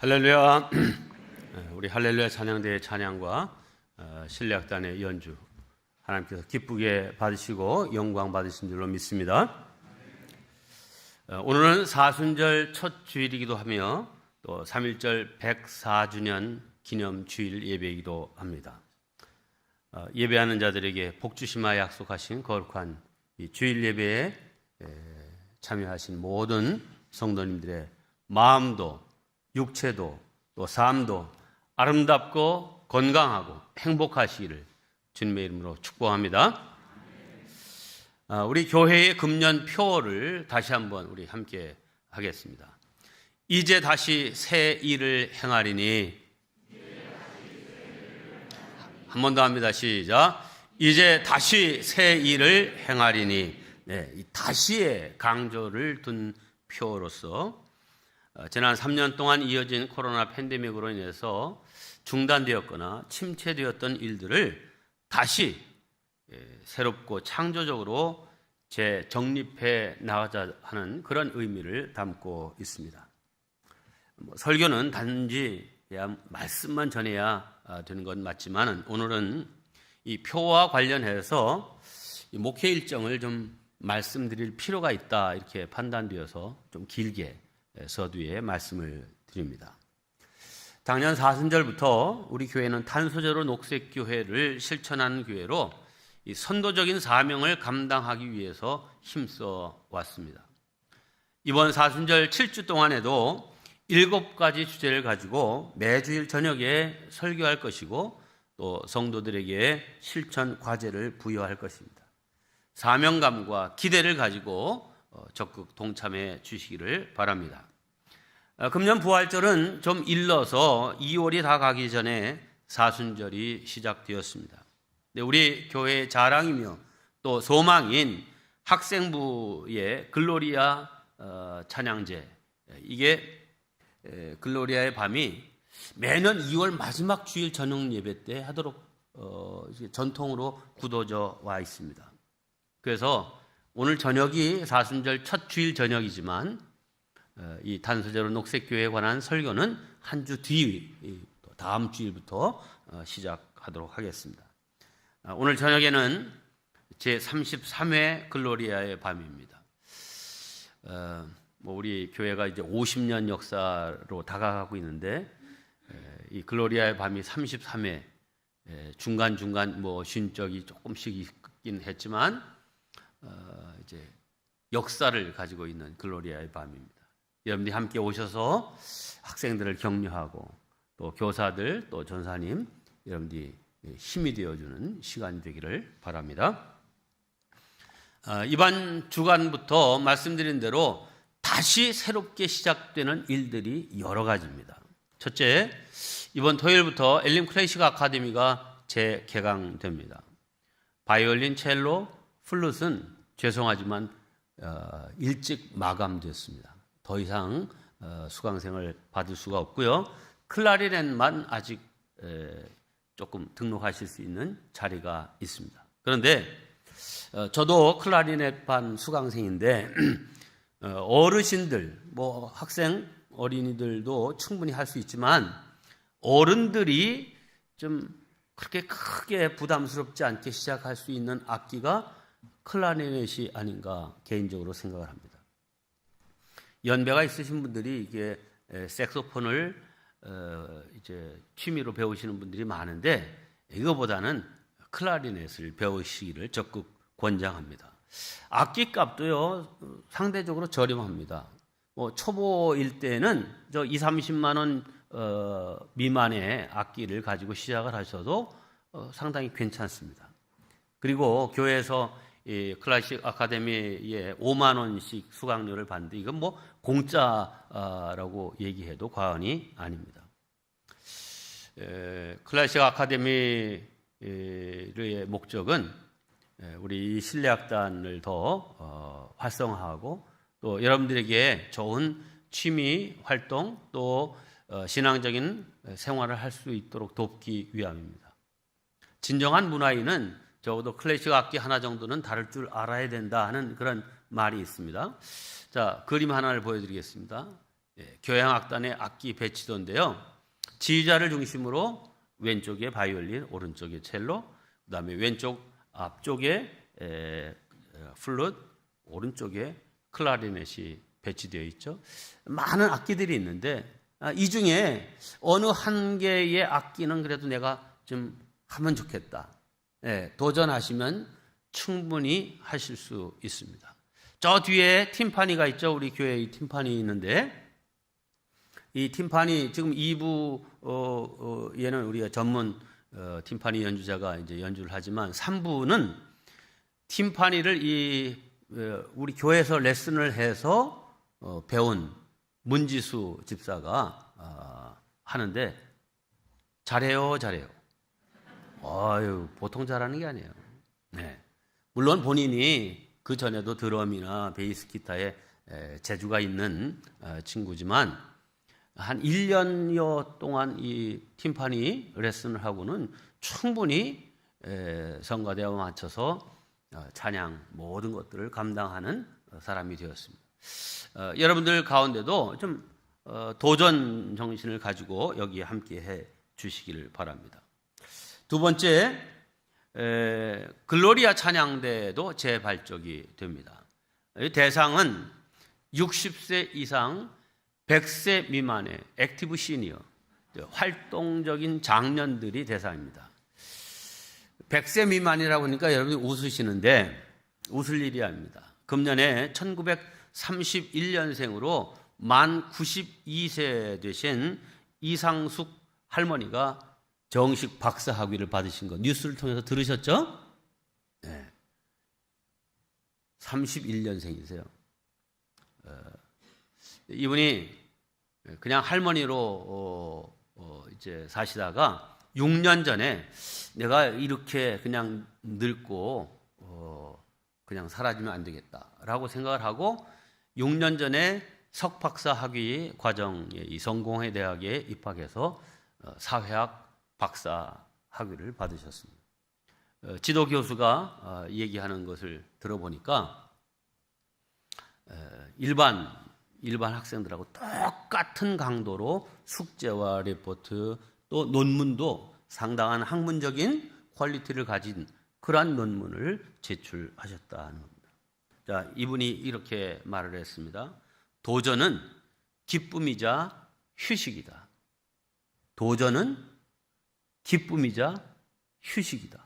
할렐루야. 우리 할렐루야 찬양대의 찬양과 신뢰악단의 연주 하나님께서 기쁘게 받으시고 영광 받으신 줄로 믿습니다. 오늘은 사순절 첫 주일이기도 하며 또 3.1절 104주년 기념 주일 예배이기도 합니다. 예배하는 자들에게 복 주시마 약속하신 거룩한 이 주일 예배에 참여하신 모든 성도님들의 마음도 육체도 또 삶도 아름답고 건강하고 행복하시기를 주님의 이름으로 축복합니다. 우리 교회의 금년 표어를 다시 한번 우리 함께 하겠습니다. 이제 다시 새 일을 행하리니. 한 번 더 합니다. 시작. 이제 다시 새 일을 행하리니. 네, 이 다시의 강조를 둔 표어로서 지난 3년 동안 이어진 코로나 팬데믹으로 인해서 중단되었거나 침체되었던 일들을 다시 새롭고 창조적으로 재정립해 나가자 하는 그런 의미를 담고 있습니다. 설교는 단지 말씀만 전해야 되는 건 맞지만 오늘은 이 표와 관련해서 이 목회 일정을 좀 말씀드릴 필요가 있다 이렇게 판단되어서 좀 길게 서두에 말씀을 드립니다. 작년 사순절부터 우리 교회는 탄소제로 녹색교회를 실천하는 교회로 이 선도적인 사명을 감당하기 위해서 힘써 왔습니다. 이번 사순절 7주 동안에도 7가지 주제를 가지고 매주일 저녁에 설교할 것이고 또 성도들에게 실천 과제를 부여할 것입니다. 사명감과 기대를 가지고 적극 동참해 주시기를 바랍니다. 금년 부활절은 좀 일러서 2월이 다 가기 전에 사순절이 시작되었습니다. 우리 교회의 자랑이며 또 소망인 학생부의 글로리아 찬양제, 이게 글로리아의 밤이 매년 2월 마지막 주일 저녁 예배 때 하도록 전통으로 굳어져 와 있습니다. 그래서 오늘 저녁이 사순절 첫 주일 저녁이지만 이 탄소제로 녹색교회에 관한 설교는 한 주 뒤 다음 주일부터 시작하도록 하겠습니다. 오늘 저녁에는 제33회 글로리아의 밤입니다. 우리 교회가 이제 50년 역사로 다가가고 있는데 이 글로리아의 밤이 33회 중간중간 쉰 적이 조금씩 있긴 했지만 이제 역사를 가지고 있는 글로리아의 밤입니다. 여러분들이 함께 오셔서 학생들을 격려하고 또 교사들 또 전사님 여러분들이 힘이 되어주는 시간이 되기를 바랍니다. 이번 주간부터 말씀드린 대로 다시 새롭게 시작되는 일들이 여러 가지입니다. 첫째, 이번 토요일부터 엘림 클래식 아카데미가 재개강됩니다. 바이올린, 첼로, 플룻은 죄송하지만 일찍 마감됐습니다. 더 이상 수강생을 받을 수가 없고요. 클라리넷만 아직 조금 등록하실 수 있는 자리가 있습니다. 그런데 저도 클라리넷 반 수강생인데 어르신들, 학생, 어린이들도 충분히 할 수 있지만 어른들이 좀 그렇게 크게 부담스럽지 않게 시작할 수 있는 악기가 클라리넷이 아닌가 개인적으로 생각을 합니다. 연배가 있으신 분들이 이게 색소폰을 이제 취미로 배우시는 분들이 많은데 이거보다는 클라리넷을 배우시기를 적극 권장합니다. 악기 값도요 상대적으로 저렴합니다. 초보일 때는 20-30만 원 미만의 악기를 가지고 시작을 하셔도 상당히 괜찮습니다. 그리고 교회에서 이 클래식 아카데미에 5만 원씩 수강료를 받는데 이건 공짜라고 얘기해도 과언이 아닙니다. 클래식 아카데미의 목적은 우리 신뢰악단을 더 활성화하고 또 여러분들에게 좋은 취미 활동 또 신앙적인 생활을 할 수 있도록 돕기 위함입니다. 진정한 문화인은 적어도 클래식 악기 하나 정도는 다룰 줄 알아야 된다 하는 그런 말이 있습니다. 자, 그림 하나를 보여드리겠습니다. 교향악단의 악기 배치도인데요. 지휘자를 중심으로 왼쪽에 바이올린, 오른쪽에 첼로, 그다음에 왼쪽 앞쪽에 플룻, 오른쪽에 클라리넷이 배치되어 있죠. 많은 악기들이 있는데 이 중에 어느 한 개의 악기는 그래도 내가 좀 하면 좋겠다. 도전하시면 충분히 하실 수 있습니다. 저 뒤에 팀파니가 있죠. 우리 교회의 팀파니 있는데 이 팀파니 지금 2부에는 우리가 전문 팀파니 연주자가 이제 연주를 하지만 3부는 팀파니를 우리 교회에서 레슨을 해서 배운 문지수 집사가 하는데 잘해요. 아유, 보통 잘하는 게 아니에요. 네. 물론 본인이 그 전에도 드럼이나 베이스 기타에 재주가 있는 친구지만 한 1년여 동안 이 팀파니 레슨을 하고는 충분히 성가대와 맞춰서 찬양 모든 것들을 감당하는 사람이 되었습니다. 여러분들 가운데도 좀 도전 정신을 가지고 여기에 함께 해 주시기를 바랍니다. 두 번째, 글로리아 찬양대도 재발족이 됩니다. 대상은 60세 이상 100세 미만의 액티브 시니어, 활동적인 장년들이 대상입니다. 100세 미만이라고 하니까 여러분이 웃으시는데 웃을 일이 아닙니다. 금년에 1931년생으로 만 92세 되신 이상숙 할머니가 정식 박사 학위를 받으신 거 뉴스를 통해서 들으셨죠? 네. 31년생이세요. 이분이 그냥 할머니로 이제 사시다가 6년 전에 내가 이렇게 그냥 늙고 그냥 사라지면 안 되겠다라고 생각을 하고 6년 전에 석박사 학위 과정에 이 성공회 대학에 입학해서 사회학 박사 학위를 받으셨습니다. 지도 교수가 얘기하는 것을 들어보니까 일반 학생들하고 똑같은 강도로 숙제와 리포트 또 논문도 상당한 학문적인 퀄리티를 가진 그러한 논문을 제출하셨다는 겁니다. 자, 이분이 이렇게 말을 했습니다. 도전은 기쁨이자 휴식이다. 도전은 기쁨이자 휴식이다.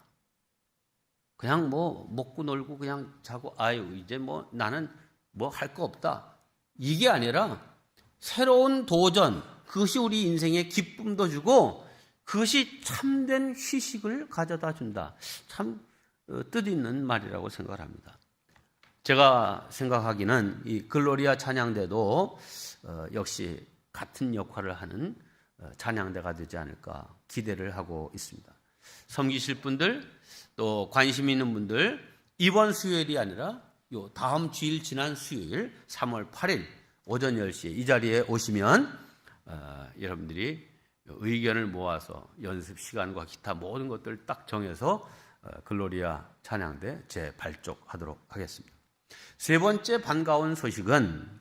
그냥 뭐 먹고 놀고 그냥 자고 아유 이제 뭐 나는 뭐 할 거 없다. 이게 아니라 새로운 도전, 그것이 우리 인생에 기쁨도 주고 그것이 참된 휴식을 가져다 준다. 참 뜻있는 말이라고 생각을 합니다. 제가 생각하기는 이 글로리아 찬양대도 역시 같은 역할을 하는 찬양대가 되지 않을까 기대를 하고 있습니다. 섬기실 분들 또 관심 있는 분들 이번 수요일이 아니라 요 다음 주일 지난 수요일 3월 8일 오전 10시에 이 자리에 오시면 여러분들이 의견을 모아서 연습 시간과 기타 모든 것들을 딱 정해서 글로리아 찬양대 재발족하도록 하겠습니다. 세 번째 반가운 소식은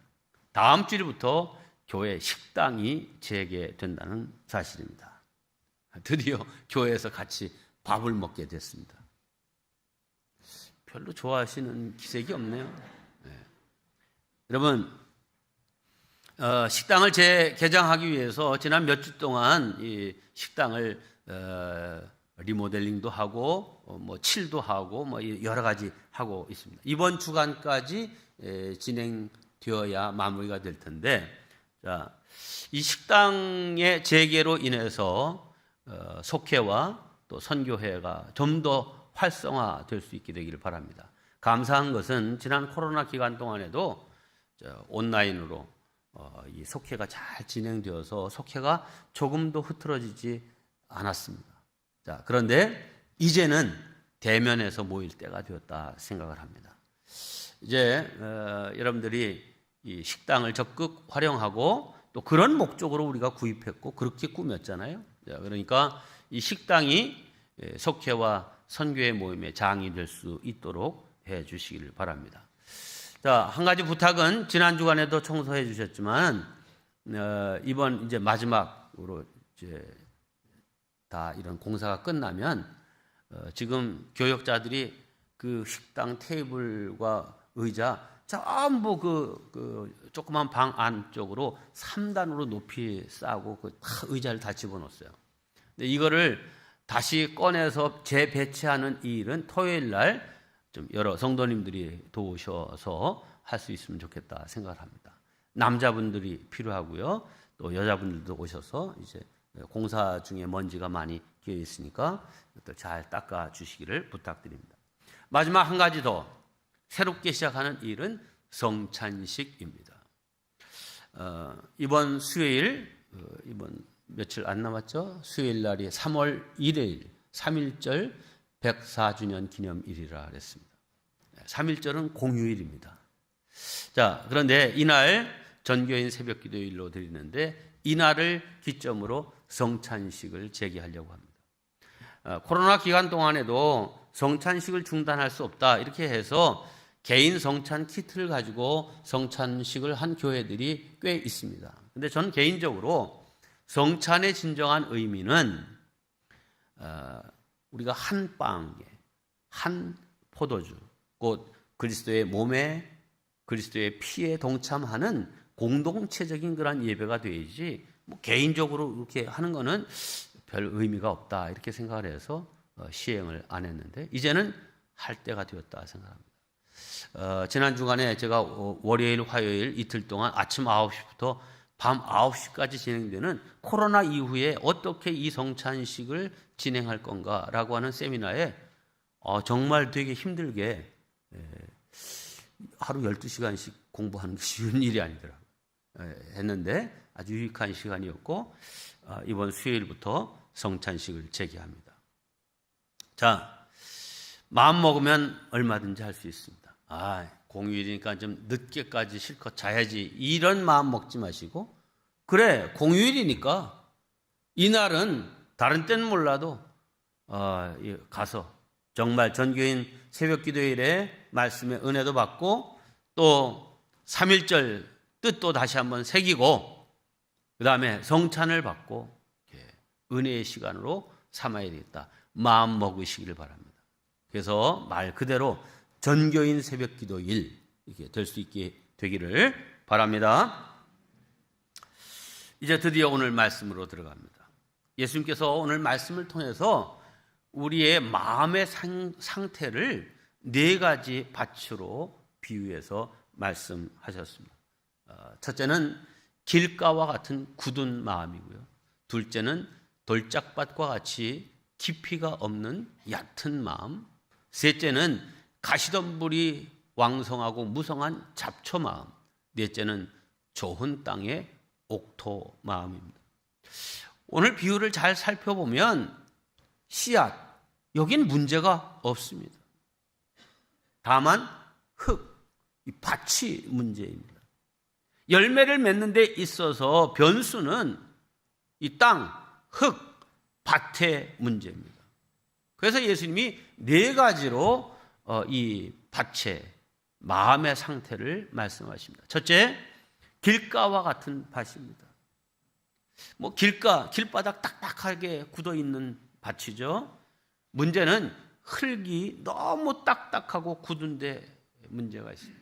다음 주일부터 교회 식당이 재개된다는 사실입니다. 드디어 교회에서 같이 밥을 먹게 됐습니다. 별로 좋아하시는 기색이 없네요. 네. 여러분, 식당을 재개장하기 위해서 지난 몇 주 동안 이 식당을 리모델링도 하고 뭐 칠도 하고 뭐 여러 가지 하고 있습니다. 이번 주간까지 진행되어야 마무리가 될 텐데, 자, 이 식당의 재개로 인해서 속회와 또 선교회가 좀 더 활성화될 수 있게 되기를 바랍니다. 감사한 것은 지난 코로나 기간 동안에도 온라인으로 이 속회가 잘 진행되어서 속회가 조금도 흐트러지지 않았습니다. 자, 그런데 이제는 대면에서 모일 때가 되었다 생각을 합니다. 이제 여러분들이 이 식당을 적극 활용하고 또 그런 목적으로 우리가 구입했고 그렇게 꾸몄잖아요. 자, 그러니까 이 식당이 속회와 선교의 모임의 장이 될 수 있도록 해 주시기를 바랍니다. 자, 한 가지 부탁은 지난 주간에도 청소해 주셨지만 이번 이제 마지막으로 이제 다 이런 공사가 끝나면 지금 교역자들이 그 식당 테이블과 의자 전부 그 조그만 방 안쪽으로 3단으로 높이 쌓고 그 의자를 다 집어넣었어요. 근데 이거를 다시 꺼내서 재배치하는 이 일은 토요일 날 좀 여러 성도님들이 도우셔서 할 수 있으면 좋겠다 생각을 합니다. 남자분들이 필요하고요. 또 여자분들도 오셔서 이제 공사 중에 먼지가 많이 끼어 있으니까 이것들 잘 닦아 주시기를 부탁드립니다. 마지막 한 가지 더 새롭게 시작하는 일은 성찬식입니다. 이번 수요일, 이번 며칠 안 남았죠? 수요일 날이 3월 1일 3.1절 104주년 기념일이라 그랬습니다. 3.1절은 공휴일입니다. 자, 그런데 이날 전교인 새벽기도일로 드리는데 이날을 기점으로 성찬식을 재개하려고 합니다. 코로나 기간 동안에도 성찬식을 중단할 수 없다 이렇게 해서 개인 성찬 키트를 가지고 성찬식을 한 교회들이 꽤 있습니다. 그런데 저는 개인적으로 성찬의 진정한 의미는 우리가 한 빵에 한 포도주 곧 그리스도의 몸에 그리스도의 피에 동참하는 공동체적인 그런 예배가 되어야지 뭐 개인적으로 이렇게 하는 거는 별 의미가 없다 이렇게 생각을 해서 시행을 안 했는데 이제는 할 때가 되었다 생각합니다. 지난 주간에 제가 월요일 화요일 이틀 동안 아침 9시부터 밤 9시까지 진행되는 코로나 이후에 어떻게 이 성찬식을 진행할 건가라고 하는 세미나에 정말 되게 힘들게 하루 12시간씩 공부하는 게 쉬운 일이 아니더라고요. 했는데 아주 유익한 시간이었고 이번 수요일부터 성찬식을 재개합니다. 자, 마음 먹으면 얼마든지 할 수 있습니다. 공휴일이니까 좀 늦게까지 실컷 자야지 이런 마음 먹지 마시고 그래 공휴일이니까 이날은 다른 때는 몰라도 가서 정말 전교인 새벽기도일에 말씀의 은혜도 받고 또 3.1절 뜻도 다시 한번 새기고 그 다음에 성찬을 받고 은혜의 시간으로 삼아야 되겠다. 마음 먹으시기를 바랍니다. 그래서 말 그대로 전교인 새벽기도일 이렇게 될 수 있게 되기를 바랍니다. 이제 드디어 오늘 말씀으로 들어갑니다. 예수님께서 오늘 말씀을 통해서 우리의 마음의 상태를 4가지 밭으로 비유해서 말씀하셨습니다. 첫째는 길가와 같은 굳은 마음이고요. 둘째는 돌짝밭과 같이 깊이가 없는 얕은 마음. 셋째는 가시덤불이 왕성하고 무성한 잡초 마음. 넷째는 좋은 땅의 옥토 마음입니다. 오늘 비유를 잘 살펴보면 씨앗, 여긴 문제가 없습니다. 다만 흙, 이 밭이 문제입니다. 열매를 맺는 데 있어서 변수는 이 땅, 흙, 밭의 문제입니다. 그래서 예수님이 4가지로 이 밭의 마음의 상태를 말씀하십니다. 첫째, 길가와 같은 밭입니다. 뭐 길바닥 딱딱하게 굳어 있는 밭이죠. 문제는 흙이 너무 딱딱하고 굳은데 문제가 있습니다.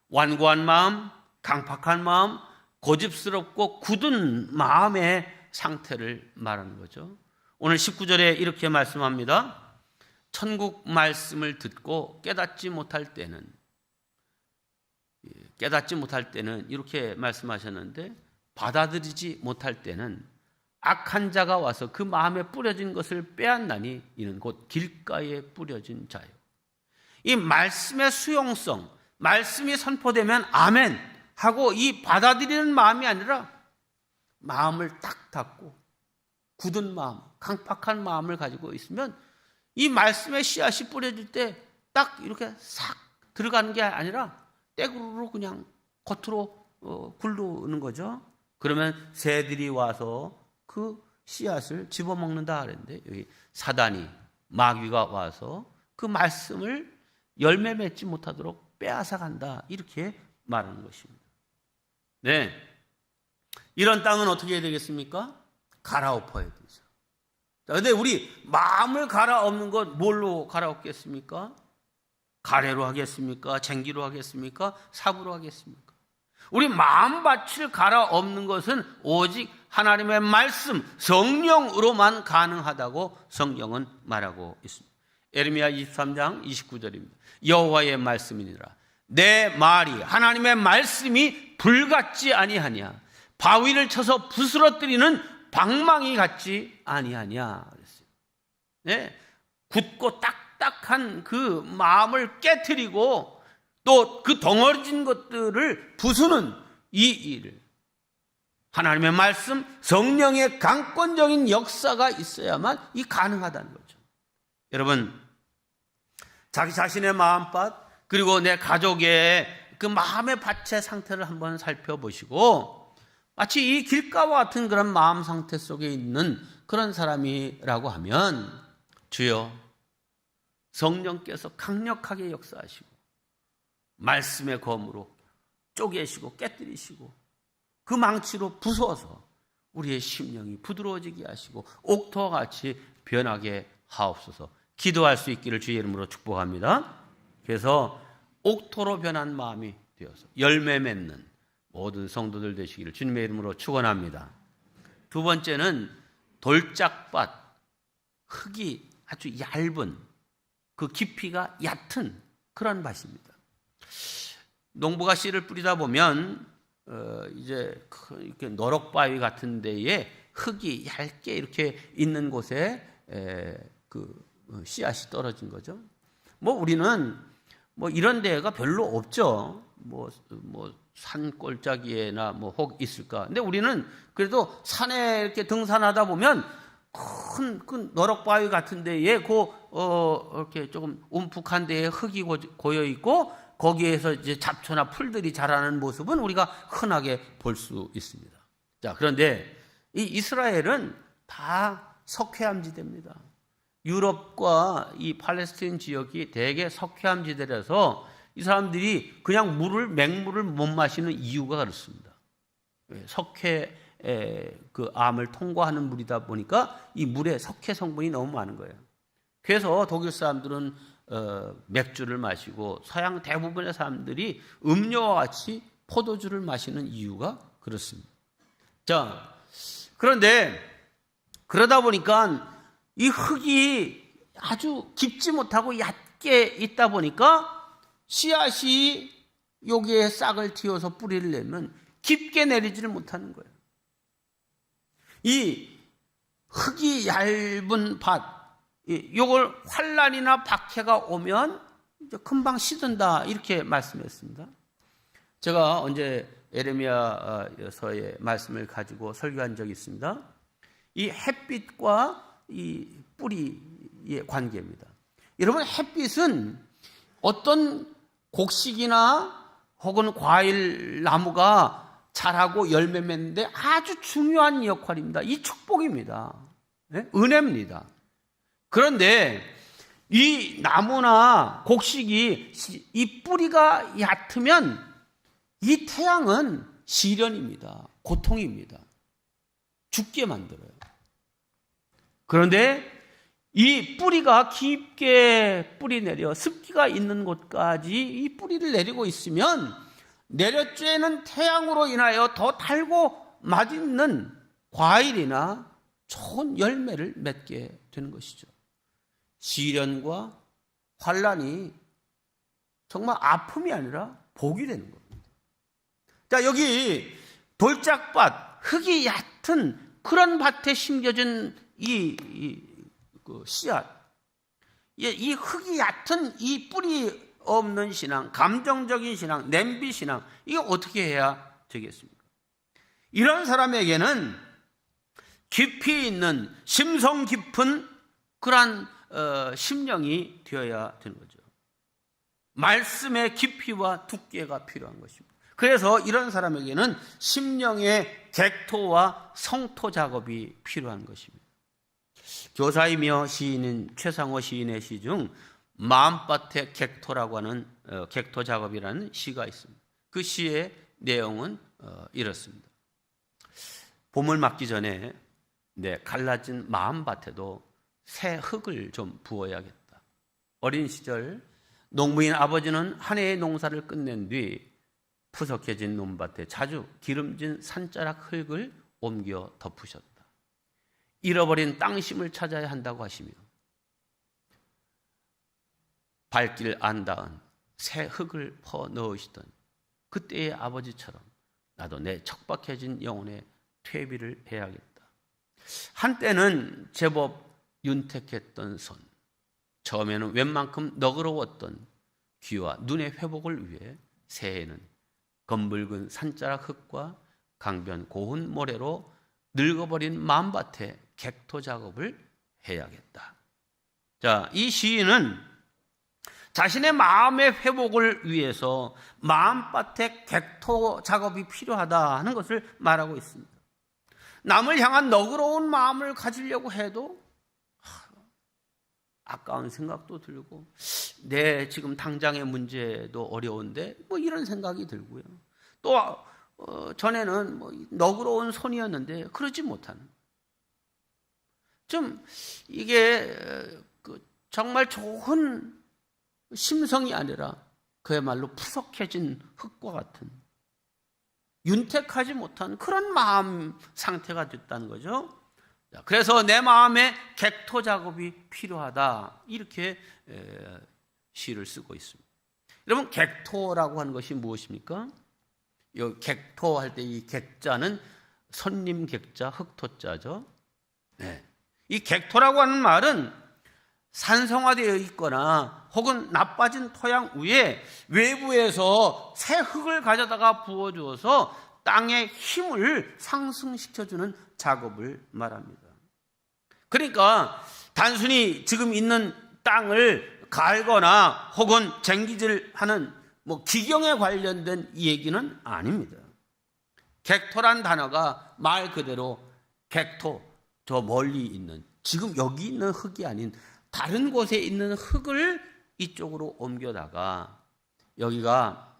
완고한 마음, 강팍한 마음, 고집스럽고 굳은 마음의 상태를 말하는 거죠. 오늘 19절에 이렇게 말씀합니다. 천국 말씀을 듣고 깨닫지 못할 때는 이렇게 말씀하셨는데 받아들이지 못할 때는 악한 자가 와서 그 마음에 뿌려진 것을 빼앗나니 이는 곧 길가에 뿌려진 자요. 이 말씀의 수용성, 말씀이 선포되면 아멘 하고 이 받아들이는 마음이 아니라 마음을 딱 닫고 굳은 마음, 강팍한 마음을 가지고 있으면 이 말씀의 씨앗이 뿌려질 때 딱 이렇게 싹 들어가는 게 아니라 떼구르로 그냥 겉으로 굴르는 거죠. 그러면 새들이 와서 그 씨앗을 집어먹는다 그랬는데 여기 사단이 마귀가 와서 그 말씀을 열매 맺지 못하도록 빼앗아간다 이렇게 말하는 것입니다. 네, 이런 땅은 어떻게 해야 되겠습니까? 갈아엎어야 되죠. 그런데 우리 마음을 갈아엎는 것 뭘로 갈아엎겠습니까? 가래로 하겠습니까? 쟁기로 하겠습니까? 삽으로 하겠습니까? 우리 마음밭을 갈아엎는 것은 오직 하나님의 말씀, 성령으로만 가능하다고 성경은 말하고 있습니다. 예레미야 23장 29절입니다. 여호와의 말씀이니라. 내 말이, 하나님의 말씀이 불같지 아니하냐, 바위를 쳐서 부스러뜨리는 방망이 같지 아니하냐 그랬어요. 네, 굳고 딱딱한 그 마음을 깨트리고 또 그 덩어리진 것들을 부수는 이 일을, 하나님의 말씀, 성령의 강권적인 역사가 있어야만 이 가능하다는 거죠. 여러분, 자기 자신의 마음밭, 그리고 내 가족의 그 마음의 밭의 상태를 한번 살펴보시고, 마치 이 길가와 같은 그런 마음 상태 속에 있는 그런 사람이라고 하면, 주여 성령께서 강력하게 역사하시고 말씀의 검으로 쪼개시고 깨뜨리시고 그 망치로 부숴서 우리의 심령이 부드러워지게 하시고 옥토와 같이 변하게 하옵소서. 기도할 수 있기를 주의 이름으로 축복합니다. 그래서 옥토로 변한 마음이 되어서 열매 맺는 모든 성도들 되시기를 주님의 이름으로 축원합니다. 두 번째는 돌짝밭, 흙이 아주 얇은, 그 깊이가 얕은 그런 밭입니다. 농부가 씨를 뿌리다 보면 이제 이렇게 너럭바위 같은 데에 흙이 얇게 이렇게 있는 곳에 그 씨앗이 떨어진 거죠. 뭐 우리는 뭐 이런 데가 별로 없죠. 뭐 산골짜기에나 뭐 혹 있을까. 근데 우리는 그래도 산에 이렇게 등산하다 보면 큰 너럭바위 같은 데에 이렇게 조금 움푹한 데에 흙이 고여 있고 거기에서 이제 잡초나 풀들이 자라는 모습은 우리가 흔하게 볼 수 있습니다. 자, 그런데 이 이스라엘은 다 석회암지대입니다. 유럽과 이 팔레스타인 지역이 대개 석회암지대라서 이 사람들이 그냥 맹물을 못 마시는 이유가 그렇습니다. 석회 그 암을 통과하는 물이다 보니까 이 물에 석회 성분이 너무 많은 거예요. 그래서 독일 사람들은 맥주를 마시고 서양 대부분의 사람들이 음료와 같이 포도주를 마시는 이유가 그렇습니다. 자, 그런데 그러다 보니까 이 흙이 아주 깊지 못하고 얕게 있다 보니까 씨앗이 여기에 싹을 틔워서 뿌리를 내면 깊게 내리지를 못하는 거예요. 이 흙이 얇은 밭, 이걸 환란이나 박해가 오면 금방 시든다 이렇게 말씀했습니다. 제가 언제 예레미야서의 말씀을 가지고 설교한 적이 있습니다. 이 햇빛과 이 뿌리의 관계입니다. 여러분, 햇빛은 어떤 곡식이나 혹은 과일 나무가 자라고 열매 맺는데 아주 중요한 역할입니다. 이 축복입니다. 네? 은혜입니다. 그런데 이 나무나 곡식이 이 뿌리가 얕으면 이 태양은 시련입니다. 고통입니다. 죽게 만들어요. 그런데 이 뿌리가 깊게 뿌리 내려 습기가 있는 곳까지 이 뿌리를 내리고 있으면 내려쬐는 태양으로 인하여 더 달고 맛있는 과일이나 좋은 열매를 맺게 되는 것이죠. 시련과 환란이 정말 아픔이 아니라 복이 되는 겁니다. 자, 여기 돌짝밭, 흙이 얕은 그런 밭에 심겨진 그 씨앗, 이 흙이 얕은 이 뿌리 없는 신앙, 감정적인 신앙, 냄비 신앙, 이게 어떻게 해야 되겠습니까? 이런 사람에게는 깊이 있는 심성 깊은 그러한 심령이 되어야 되는 거죠. 말씀의 깊이와 두께가 필요한 것입니다. 그래서 이런 사람에게는 심령의 객토와 성토 작업이 필요한 것입니다. 교사이며 시인인 최상호 시인의 시 중 마음밭의 객토라고 하는 객토 작업이라는 시가 있습니다. 그 시의 내용은 이렇습니다. 봄을 맞기 전에 내 갈라진 마음밭에도 새 흙을 좀 부어야겠다. 어린 시절 농부인 아버지는 한 해의 농사를 끝낸 뒤 푸석해진 논밭에 자주 기름진 산자락 흙을 옮겨 덮으셨다. 잃어버린 땅심을 찾아야 한다고 하시며 발길 안 닿은 새 흙을 퍼 넣으시던 그때의 아버지처럼 나도 내 척박해진 영혼에 퇴비를 해야겠다. 한때는 제법 윤택했던 손, 처음에는 웬만큼 너그러웠던 귀와 눈의 회복을 위해 새해에는 검붉은 산자락 흙과 강변 고운 모래로 늙어버린 마음밭에 객토 작업을 해야겠다. 자, 이 시인은 자신의 마음의 회복을 위해서 마음밭에 객토 작업이 필요하다 하는 것을 말하고 있습니다. 남을 향한 너그러운 마음을 가지려고 해도 아까운 생각도 들고 내 지금 당장의 문제도 어려운데 뭐 이런 생각이 들고요. 또 전에는 뭐 너그러운 손이었는데 그러지 못하는 좀 이게 정말 좋은 심성이 아니라 그야말로 푸석해진 흙과 같은 윤택하지 못한 그런 마음 상태가 됐다는 거죠. 그래서 내 마음에 객토 작업이 필요하다 이렇게 시를 쓰고 있습니다. 여러분 객토라고 하는 것이 무엇입니까? 이 객토 할 때 이 객자는 손님 객자 흑토자죠. 네. 이 객토라고 하는 말은 산성화되어 있거나 혹은 나빠진 토양 위에 외부에서 새 흙을 가져다가 부어주어서 땅의 힘을 상승시켜주는 작업을 말합니다. 그러니까 단순히 지금 있는 땅을 갈거나 혹은 쟁기질하는 뭐 기경에 관련된 얘기는 아닙니다. 객토란 단어가 말 그대로 객토, 저 멀리 있는 지금 여기 있는 흙이 아닌 다른 곳에 있는 흙을 이쪽으로 옮겨다가 여기가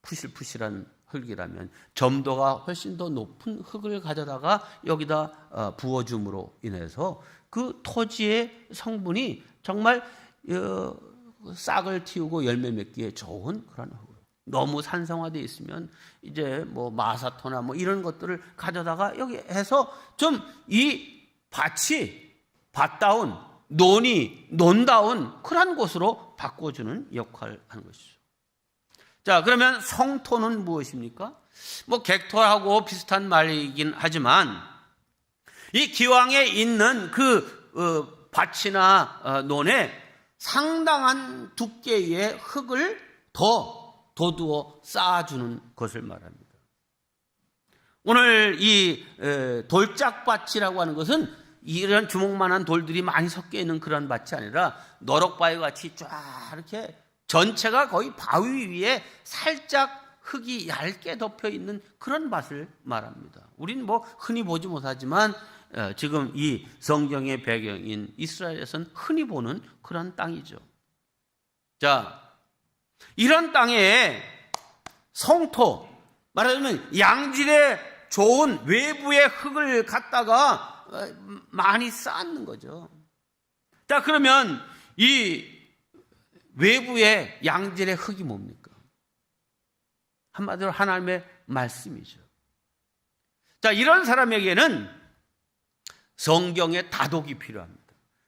푸실푸실한 흙이라면 점도가 훨씬 더 높은 흙을 가져다가 여기다 부어줌으로 인해서 그 토지의 성분이 정말 싹을 틔우고 열매 맺기에 좋은 그런 흙. 너무 산성화되어 있으면 이제 뭐 마사토나 뭐 이런 것들을 가져다가 여기 해서 좀 이 밭이 밭다운 논다운 그런 곳으로 바꿔주는 역할을 하는 것이죠. 자, 그러면 성토는 무엇입니까? 뭐 객토하고 비슷한 말이긴 하지만 이 기왕에 있는 그 밭이나 논에 상당한 두께의 흙을 더 도두어 쌓아주는 것을 말합니다. 오늘 이 돌짝밭이라고 하는 것은 이런 주먹만한 돌들이 많이 섞여 있는 그런 밭이 아니라 너럭바위 같이 쫙 이렇게 전체가 거의 바위 위에 살짝 흙이 얇게 덮여 있는 그런 밭을 말합니다. 우리는 뭐 흔히 보지 못하지만 지금 이 성경의 배경인 이스라엘에서는 흔히 보는 그런 땅이죠. 자, 이런 땅에 성토, 말하자면 양질의 좋은 외부의 흙을 갖다가 많이 쌓는 거죠. 자, 그러면 이 외부의 양질의 흙이 뭡니까? 한마디로 하나님의 말씀이죠. 자, 이런 사람에게는 성경의 다독이 필요합니다.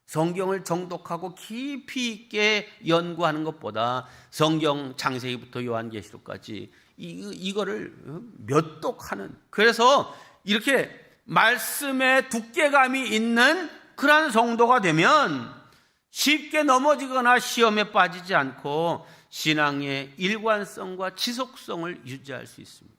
성경을 정독하고 깊이 있게 연구하는 것보다 성경 창세기부터 요한계시록까지 이거를 몇 독하는, 그래서 이렇게 말씀의 두께감이 있는 그러한 성도가 되면 쉽게 넘어지거나 시험에 빠지지 않고 신앙의 일관성과 지속성을 유지할 수 있습니다.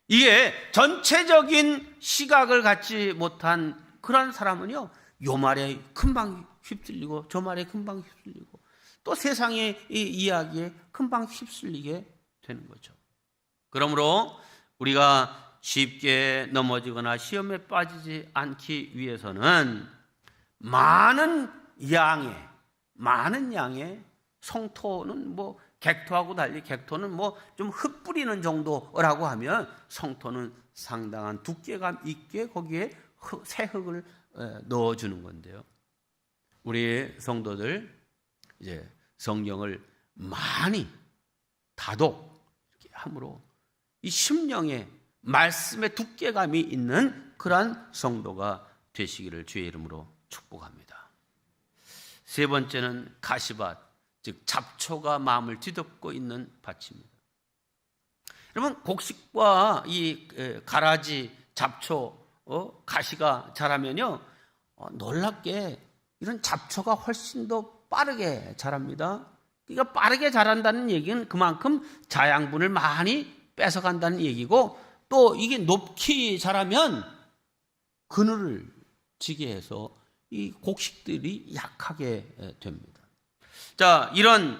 이게 전체적인 시각을 갖지 못한 그런 사람은요, 요 말에 금방 휩쓸리고 저 말에 금방 휩쓸리고 또 세상의 이야기에 금방 휩쓸리게 되는 거죠. 그러므로 우리가 쉽게 넘어지거나 시험에 빠지지 않기 위해서는 많은 양의 성토는 뭐 객토하고 달리 객토는 뭐 좀 흙뿌리는 정도라고 하면 성토는 상당한 두께감 있게 거기에 새 흙을 넣어주는 건데요. 우리 성도들 이제 성경을 많이 다독 함으로 이 심령에 말씀의 두께감이 있는 그러한 성도가 되시기를 주의 이름으로 축복합니다. 세 번째는 가시밭, 즉 잡초가 마음을 뒤덮고 있는 밭입니다. 여러분, 곡식과 이 가라지, 잡초, 가시가 자라면요, 놀랍게 이런 잡초가 훨씬 더 빠르게 자랍니다. 그러니까 빠르게 자란다는 얘기는 그만큼 자양분을 많이 뺏어간다는 얘기고, 또 이게 높이 자라면 그늘을 지게 해서 이 곡식들이 약하게 됩니다. 자, 이런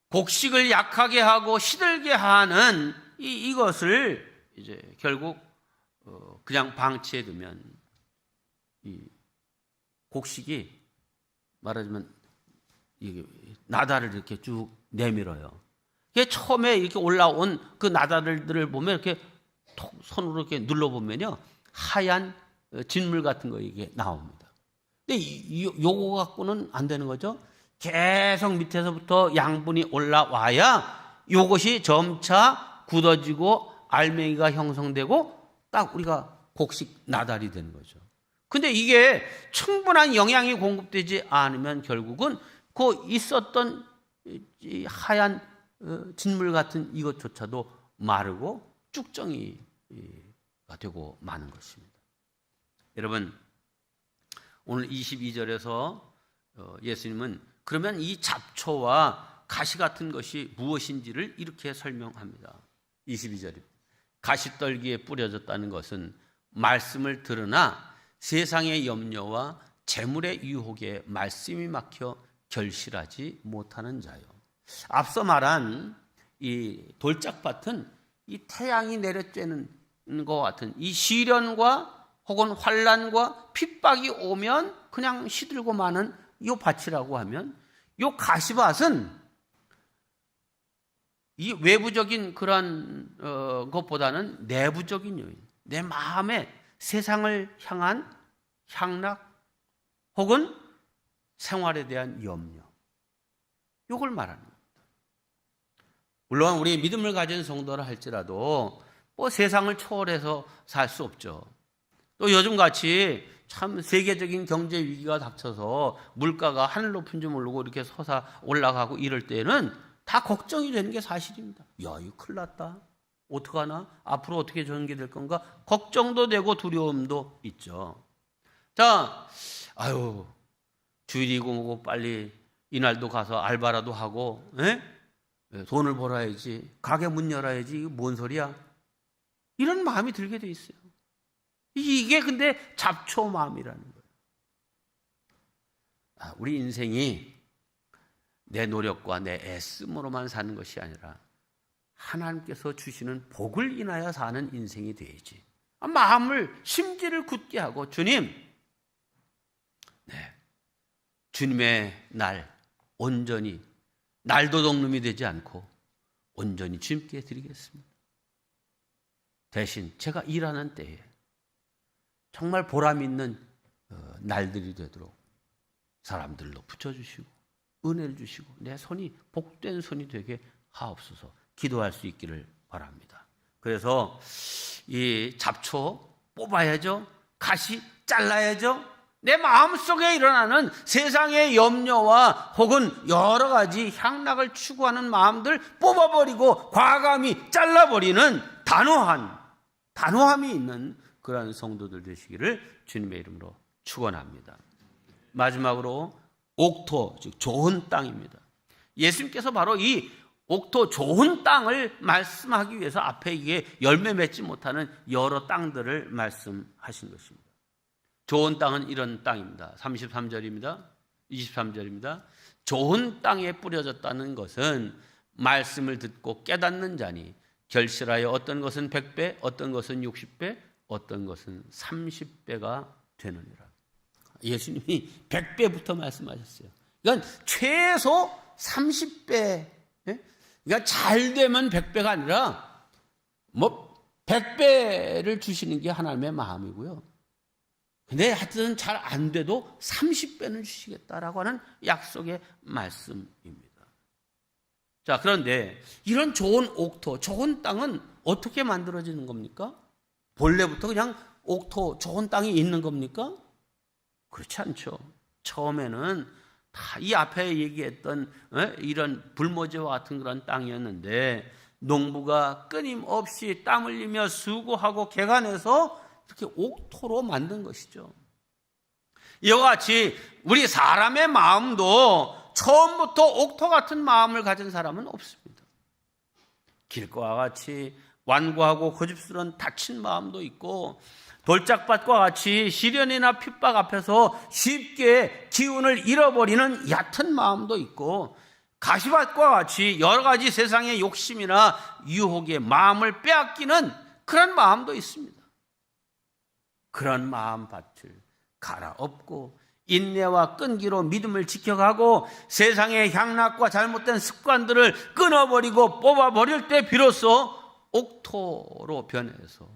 곡식을 약하게 하고 시들게 하는 이것을 이제 결국 그냥 방치해 두면 이 곡식이 말하자면 이게 나다를 이렇게 쭉 내밀어요. 이게 처음에 이렇게 올라온 그 나다들을 보면 이렇게 톡 손으로 이렇게 눌러보면요, 하얀 진물 같은 거 이게 나옵니다. 근데 요거 갖고는 안 되는 거죠. 계속 밑에서부터 양분이 올라와야 요것이 점차 굳어지고 알맹이가 형성되고 딱 우리가 곡식 나달이 되는 거죠. 근데 이게 충분한 영양이 공급되지 않으면 결국은 그 있었던 이 하얀 진물 같은 이것조차도 마르고 쭉정이가 되고 마는 것입니다. 여러분, 오늘 22절에서 예수님은 그러면 이 잡초와 가시 같은 것이 무엇인지를 이렇게 설명합니다. 22절입니다. 가시떨기에 뿌려졌다는 것은 말씀을 들으나 세상의 염려와 재물의 유혹에 말씀이 막혀 결실하지 못하는 자요. 앞서 말한 이 돌짝밭은 이 태양이 내려쬐는 것 같은 이 시련과 혹은 환난과 핍박이 오면 그냥 시들고 마는 이 밭이라고 하면, 이 가시밭은 이 외부적인 그런 것보다는 내부적인 요인, 내 마음에 세상을 향한 향락 혹은 생활에 대한 염려, 이걸 말하는 겁니다. 물론 우리 믿음을 가진 성도라 할지라도 뭐 세상을 초월해서 살 수 없죠. 또 요즘같이 참 세계적인 경제 위기가 닥쳐서 물가가 하늘 높은 줄 모르고 이렇게 솟아 올라가고 이럴 때는 다 걱정이 되는 게 사실입니다. 야, 이거 큰일 났다. 어떡하나? 앞으로 어떻게 전개될 건가? 걱정도 되고 두려움도 있죠. 자, 아유, 주일이고 뭐고 빨리 이날도 가서 알바라도 하고, 돈을 벌어야지, 가게 문 열어야지, 이거 뭔 소리야? 이런 마음이 들게 돼 있어요. 이게 근데 잡초 마음이라는 거예요. 우리 인생이 내 노력과 내 애씀으로만 사는 것이 아니라 하나님께서 주시는 복을 인하여 사는 인생이 되야지. 마음을, 심지를 굳게 하고 주님, 주님의 날 온전히 날도둑놈이 되지 않고 온전히 주님께 드리겠습니다. 대신 제가 일하는 때에 정말 보람 있는 날들이 되도록 사람들로 붙여주시고 은혜를 주시고 내 손이 복된 손이 되게 하옵소서. 기도할 수 있기를 바랍니다. 그래서 이 잡초 뽑아야죠. 가시 잘라야죠. 내 마음속에 일어나는 세상의 염려와 혹은 여러 가지 향락을 추구하는 마음들 뽑아버리고 과감히 잘라버리는 단호함이 있는 그러한 성도들 되시기를 주님의 이름으로 축원합니다. 마지막으로 옥토, 즉 좋은 땅입니다. 예수님께서 바로 이 옥토 좋은 땅을 말씀하기 위해서 앞에 이게 열매 맺지 못하는 여러 땅들을 말씀하신 것입니다. 좋은 땅은 이런 땅입니다. 33절입니다. 23절입니다. 좋은 땅에 뿌려졌다는 것은 말씀을 듣고 깨닫는 자니 결실하여 어떤 것은 100배, 어떤 것은 60배, 어떤 것은 30배가 되느니라. 예수님이 100배부터 말씀하셨어요. 그러니까 최소 30배 예? 그러니까 잘 되면 100배가 아니라 뭐 100배를 주시는 게 하나님의 마음이고요. 근데 하여튼 잘 안 돼도 30배는 주시겠다라고 하는 약속의 말씀입니다. 자, 그런데 이런 좋은 옥토, 좋은 땅은 어떻게 만들어지는 겁니까? 본래부터 그냥 옥토, 좋은 땅이 있는 겁니까? 그렇지 않죠. 처음에는 다 이 앞에 얘기했던 이런 불모지와 같은 그런 땅이었는데 농부가 끊임없이 땀 흘리며 수고하고 개간해서 이렇게 옥토로 만든 것이죠. 이와 같이 우리 사람의 마음도 처음부터 옥토 같은 마음을 가진 사람은 없습니다. 길과 같이 완고하고 고집스러운 다친 마음도 있고 돌짝밭과 같이 시련이나 핍박 앞에서 쉽게 기운을 잃어버리는 얕은 마음도 있고 가시밭과 같이 여러 가지 세상의 욕심이나 유혹에 마음을 빼앗기는 그런 마음도 있습니다. 그런 마음밭을 갈아엎고 인내와 끈기로 믿음을 지켜가고 세상의 향락과 잘못된 습관들을 끊어버리고 뽑아버릴 때 비로소 옥토로 변해서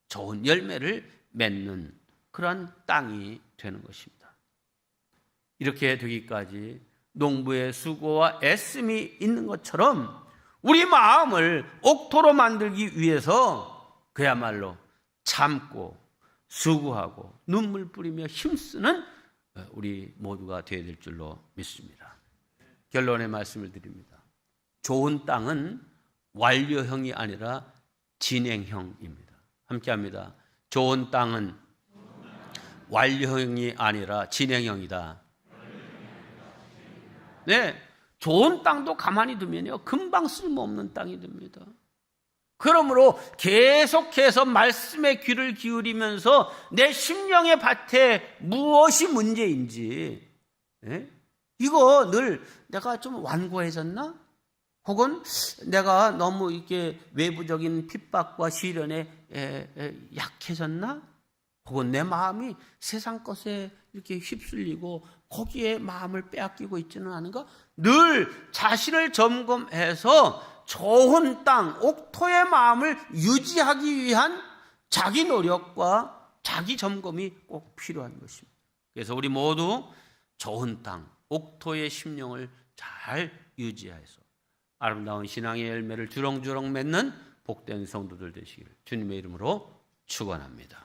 좋은 열매를 맺는 그런 땅이 되는 것입니다. 이렇게 되기까지 농부의 수고와 애씀이 있는 것처럼 우리 마음을 옥토로 만들기 위해서 그야말로 참고 수고하고 눈물 뿌리며 힘쓰는 우리 모두가 되어야 될 줄로 믿습니다. 결론의 말씀을 드립니다. 좋은 땅은 완료형이 아니라 진행형입니다. 함께합니다. 좋은 땅은 완료형이 아니라 진행형이다. 네, 좋은 땅도 가만히 두면요 금방 쓸모없는 땅이 됩니다. 그러므로 계속해서 말씀에 귀를 기울이면서 내 심령의 밭에 무엇이 문제인지, 이거 늘 내가 좀 완고해졌나? 혹은 내가 너무 이렇게 외부적인 핍박과 시련에 약해졌나? 혹은 내 마음이 세상 것에 이렇게 휩쓸리고 거기에 마음을 빼앗기고 있지는 않은가? 늘 자신을 점검해서 좋은 땅, 옥토의 마음을 유지하기 위한 자기 노력과 자기 점검이 꼭 필요한 것입니다. 그래서 우리 모두 좋은 땅, 옥토의 심령을 잘 유지해서 아름다운 신앙의 열매를 주렁주렁 맺는 복된 성도들 되시기를 주님의 이름으로 축원합니다.